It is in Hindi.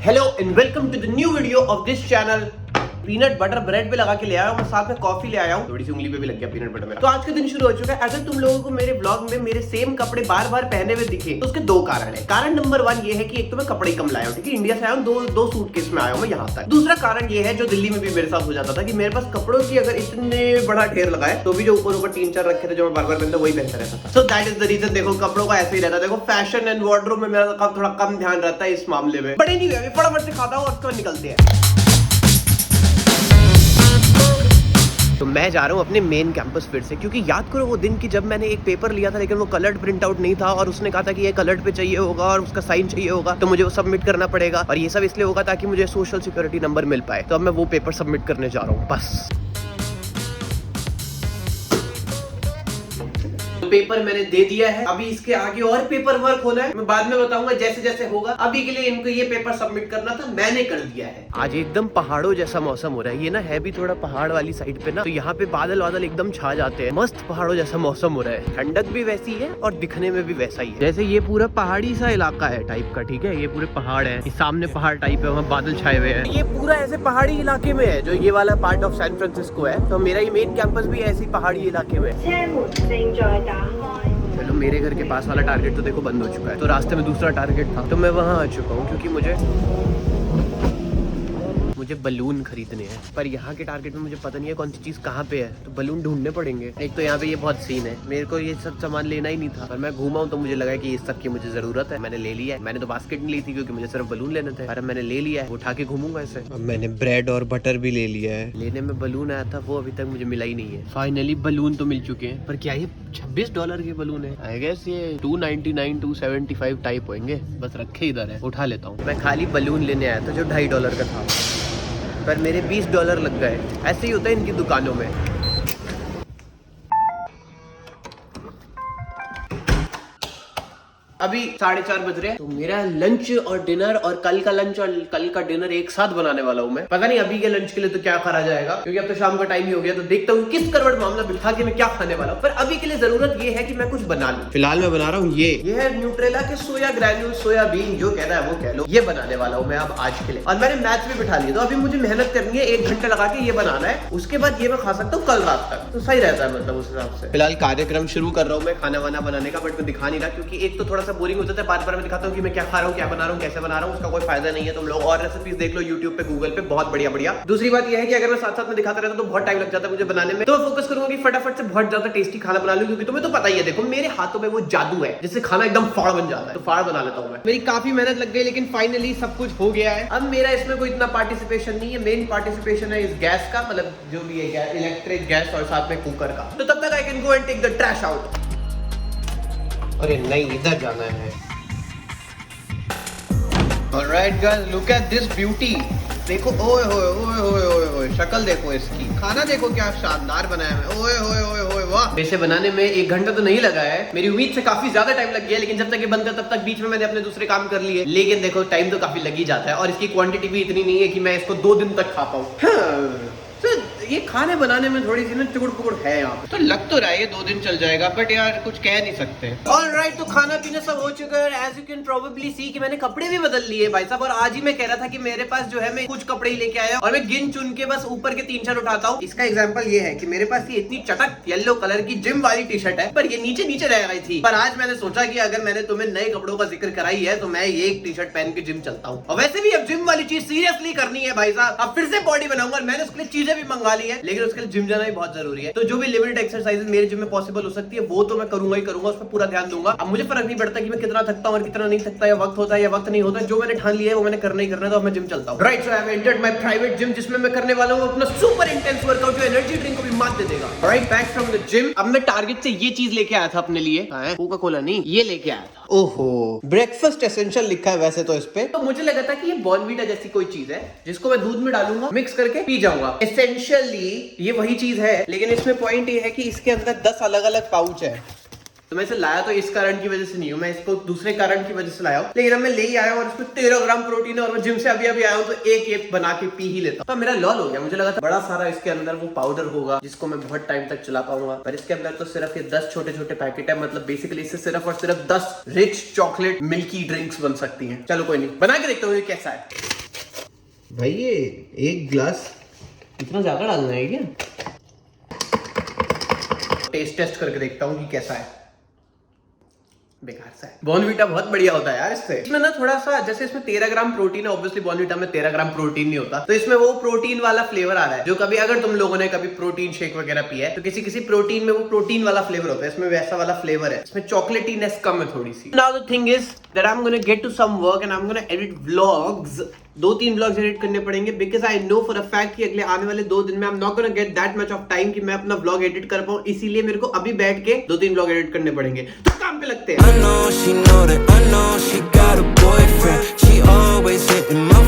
Hello and welcome to the new video of this channel. Peanut butter bread पे लगा के ले आया हूँ, मैं साथ में कॉफी ले आया हूँ, थोड़ी सी उंगली पे भी लग गया पीनट बटर में। तो आज का दिन शुरू हो चुका है। अगर तुम लोगों को मेरे ब्लॉग में मेरे सेम कपड़े बार बार पहने हुए दिखे तो उसके दो कारण है। कारण नंबर 1 ये है कि एक तो मैं कपड़े कम लाया हूँ, ठीक है, इंडिया से आया हूँ, दो सूटकेस में आया हूँ मैं यहाँ तक। दूसरा कारण ये है जो दिल्ली में भी मेरे साथ हो जाता था कि मेरे पास कपड़ों की अगर इतने बड़ा ढेर लगा है तो भी जो ऊपर 3-4 रखे थे जो मैं बार बार पहनता वही पहनता रहता था। So that is the reason. देखो कपड़ों का ऐसे ही रहता है। देखो फैशन एंड वार्डरोब में मेरा थोड़ा कम ध्यान रहता है इस मामले में। बट नहीं अभी फटाफट से खाता हूँ और उसके बाद निकलते हैं। तो मैं जा रहा हूँ अपने मेन कैंपस फिर से, क्योंकि याद करो वो दिन की जब मैंने एक पेपर लिया था लेकिन वो कलर्ड प्रिंट आउट नहीं था और उसने कहा था कि ये कलर्ड पे चाहिए होगा और उसका साइन चाहिए होगा तो मुझे वो सबमिट करना पड़ेगा और ये सब इसलिए होगा ताकि मुझे सोशल सिक्योरिटी नंबर मिल पाए। तो अब मैं वो पेपर सबमिट करने जा रहा हूँ बस। पेपर मैंने दे दिया है, अभी इसके आगे और पेपर वर्क होना है, मैं बाद में बताऊंगा जैसे जैसे होगा। अभी के लिए इनको ये पेपर सबमिट करना था, मैंने कर दिया है। आज एकदम पहाड़ों जैसा मौसम हो रहा है। ये ना है भी थोड़ा पहाड़ वाली साइड पे ना, तो यहाँ पे बादल वादल एकदम छा जाते हैं। मस्त पहाड़ों जैसा मौसम हो रहा है, ठंडक भी वैसी है और दिखने में भी वैसा ही है जैसे ये पूरा पहाड़ी सा इलाका है टाइप का, ठीक है। ये पूरे पहाड़ है, सामने पहाड़ टाइप है, वहाँ बादल छाए हुए हैं। ये पूरा ऐसे पहाड़ी इलाके में है जो ये वाला पार्ट ऑफ सैन फ्रांसिस्को है। तो मेरा ये मेन कैंपस भी ऐसी पहाड़ी इलाके में है। चलो मेरे घर के पास वाला टारगेट तो देखो बंद हो चुका है, तो रास्ते में दूसरा टारगेट था तो मैं वहां आ चुका हूँ क्योंकि मुझे बलून खरीदने हैं। पर यहाँ के टारगेट में मुझे पता नहीं है कौन सी चीज कहाँ पे है, तो बलून ढूंढने पड़ेंगे। एक तो यहाँ पे ये बहुत सीन है, मेरे को ये सब सामान लेना ही नहीं था पर मैं घूमा हूँ तो मुझे लगा कि इस सब की मुझे जरूरत है, मैंने ले लिया है। मैंने तो बास्केट नहीं ली थी क्योंकि मुझे सिर्फ बलून लेने थे, पर मैंने ले लिया है, उठा के घूमूंगा ऐसे। अब मैंने ब्रेड और बटर भी ले लिया है। लेने में बलून आया था वो अभी तक मुझे मिला ही नहीं है। फाइनली बलून तो मिल चुके हैं, पर क्या ये $26 के बलून है? आई गेस ये 299 275 टाइप होंगे। बस रखे इधर है, उठा लेता हूँ। मैं खाली बलून लेने आया था जो $2.5 का था, पर मेरे $20 लग गए। ऐसे ही होता है इनकी दुकानों में। अभी 4:30 बज रहे हैं, तो मेरा लंच और डिनर और कल का लंच और कल का डिनर एक साथ बनाने वाला हूँ मैं। पता नहीं अभी के लंच के लिए तो क्या करा जाएगा क्योंकि अब तो शाम का टाइम ही हो गया, तो देखता हूँ किस करवट मामला बिठा के मैं क्या खाने वाला हूँ। पर अभी के लिए जरूरत ये है कि मैं कुछ बना लूँ। फिलहाल मैं बना रहा हूँ ये है न्यूट्रेला के सोया ग्रैन्यूल, सोयाबीन जो कहना है वो कह लो, ये बनाने वाला हूँ मैं अब आज के लिए। और मैंने मैच भी बिठा लिया, तो अभी मुझे मेहनत करनी है, 1 घंटा लगा के ये बनाना है। उसके बाद ये मैं खा सकता हूँ कल रात तक, तो सही रहता है मतलब उस हिसाब से। फिलहाल कार्यक्रम शुरू कर रहा हूँ मैं खाना वाना बनाने का, बट मैं दिखा नहीं रहा क्योंकि एक तो थोड़ा सा बोरिंग हो जाता है। बार मैं दिखाता हूँ कि मैं क्या खा रहा हूँ, क्या बना रहा हूँ, कैसे बना रहा हूँ, उसका कोई फायदा नहीं है। तुम लोग और रेसिपीज देख लो यूट्यूब पे, गूगल पे, बहुत बढ़िया बढ़िया। दूसरी बात यह है कि अगर मैं साथ साथ में दिखाता रहता तो बहुत टाइम लग जाता है मुझे बनाने में, तो मैं फोकस करूंगा कि फटाफट से बहुत ज्यादा टेस्टी खाना बना लूं, क्योंकि तुम्हें तो पता ही है, देखो मेरे हाथों में वो जादू है जिससे खाना एकदम फाड़ बन जाता है, तो फाड़ बना लेता हूँ मैं। मेरी काफी मेहनत लग गई लेकिन फाइनली सब कुछ हो गया है। अब मेरा इसमें कोई इतना पार्टिसिपेशन नहीं है, मेन पार्टिसिपेशन है इस गैस का, मतलब जो भी है गैस, इलेक्ट्रिक गैस और साथ में कुकर का। तो तब तक I can go and take the trash out. अरे नहीं, इधर जाना है। Alright guys, look at this beauty. देखो, ओए होए ओए होए ओए होए, शक्ल देखो इसकी, खाना देखो क्या शानदार बनाया है। ओए होए ओए होए वाह। वैसे बनाने में 1 घंटा तो नहीं लगा है, मेरी उम्मीद से काफी ज्यादा टाइम लग गया, लेकिन जब तक ये बनता तब तक बीच में मैंने अपने दूसरे काम कर लिए। लेकिन देखो टाइम तो काफी लग ही जाता है और इसकी क्वांटिटी भी इतनी नहीं है कि मैं इसको 2 दिन तक खा पाऊँ। तो ये खाने बनाने में थोड़ी सी ना टुकड़ पुकड़ है यहाँ पे, तो लग तो रहा है ये 2 दिन चल जाएगा, बट यार कुछ कह नहीं सकते। ऑलराइट, तो खाना पीना सब हो चुका है। एज यू कैन प्रोबेबली सी कि मैंने कपड़े भी बदल लिए भाई साहब, और आज ही मैं कह रहा था कि मेरे पास जो है मैं कुछ कपड़े ही लेके आया और मैं गिन चुन के बस ऊपर के 3-4 उठाता हूँ। इसका एग्जांपल ये है कि मेरे पास ये इतनी चटक येलो कलर की जिम वाली टी शर्ट है, पर ये नीचे नीचे रह गई थी। पर आज मैंने सोचा कि अगर मैंने तुम्हें नए कपड़ों का जिक्र कराई है तो मैं ये एक टी शर्ट पहन के जिम चलता हूँ। और वैसे भी अब जिम वाली चीज सीरियसली करनी है भाई साहब, अब फिर से बॉडी बनाऊंगा। मैंने उसके लिए चीजें भी मंगा ली है, लेकिन उसके लिए जिम जाना भी बहुत जरूरी है। तो जो भी लिमिटेड एक्सरसाइजेस मेरे जिम में पॉसिबल हो सकती है वो तो मैं करूंगा ही करूंगा, उस पर पूरा ध्यान दूंगा। अब मुझे फर्क नहीं पड़ता कि मैं कितना थकता हूं और कितना नहीं थकता, या वक्त होता है या वक्त नहीं होता, जो मैंने ठान लिया है वो मैंने करना ही करना है, तो मैं जिम चलता हूं। Right, so I have entered my private gym, जिसमें मैं करने वाला हूं अपना सुपर इंटेंस वर्कआउट जो एनर्जी ड्रिंक को भी मात दे देगा। Right, back from the gym. अब मैं टारगेट से ये चीज लेके आया था अपने लिए, कोका कोला नहीं, ये लेके आया था। ओहो, ब्रेकफास्ट एसेंशियल लिखा है वैसे तो इस पे, तो मुझे लगा था कि ये बॉर्नवीटा जैसी कोई चीज है जिसको मैं दूध में डालूंगा, मिक्स करके पी जाऊंगा। एसेंशियली ये वही चीज है, लेकिन इसमें पॉइंट ये है कि इसके अंदर 10 अलग अलग पाउच है। तो मैं इसे लाया तो इस कारण की वजह से नहीं हूँ, मैं इसको दूसरे कारण की वजह से लाया हूँ, लेकिन अब मैं ले ही आया हूँ और इसमें 13 ग्राम प्रोटीन है और मैं जिम से अभी आया हूँ तो एक बना के पी ही लेता हूँ। तो मेरा लॉल हो गया, मुझे लगा था बड़ा सारा इसके अंदर वो पाउडर होगा जिसको मैं बहुत टाइम तक चला पाऊंगा, पर इसके अंदर तो सिर्फ ये 10 छोटे छोटे पैकेट है। मतलब बेसिकली इससे सिर्फ और सिर्फ 10 रिच चॉकलेट मिल्की ड्रिंक्स बन सकती है। चलो कोई नहीं, बना के देखता हूँ ये कैसा है। भाई ये एक ग्लास इतना ज्यादा डालना है क्या? टेस्ट करके देखता हूँ कि कैसा है। बेकार सा है। बॉर्नवीटा बहुत बढ़िया होता है यार इससे। इसमें ना थोड़ा सा, जैसे इसमें 13 ग्राम प्रोटीन है, ऑब्वियसली बॉर्नवीटा में 13 ग्राम प्रोटीन नहीं होता, तो इसमें वो प्रोटीन वाला फ्लेवर आ रहा है जो कभी अगर तुम लोगों ने कभी प्रोटीन शेक वगैरह पिया है तो किसी किसी प्रोटीन में वो प्रोटीन वाला फ्लेवर होता है, इसमें वैसा वाला फ्लेवर है। इसमें चॉकलेटीनेस कम है थोड़ी सी। Now the thing is that I am gonna get to some work and I am gonna edit vlogs. 2-3 vlogs edit करने पड़ेंगे because I know for a fact कि अगले आने वाले 2 दिन में I am not gonna get that much of time कि मैं अपना व्लॉग एडिट कर पाऊं, इसीलिए मेरे को अभी बैठ के 2-3 व्लॉग एडिट करने पड़ेंगे। तो काम पे लगते हैं। I know she got a boyfriend. She always hitting my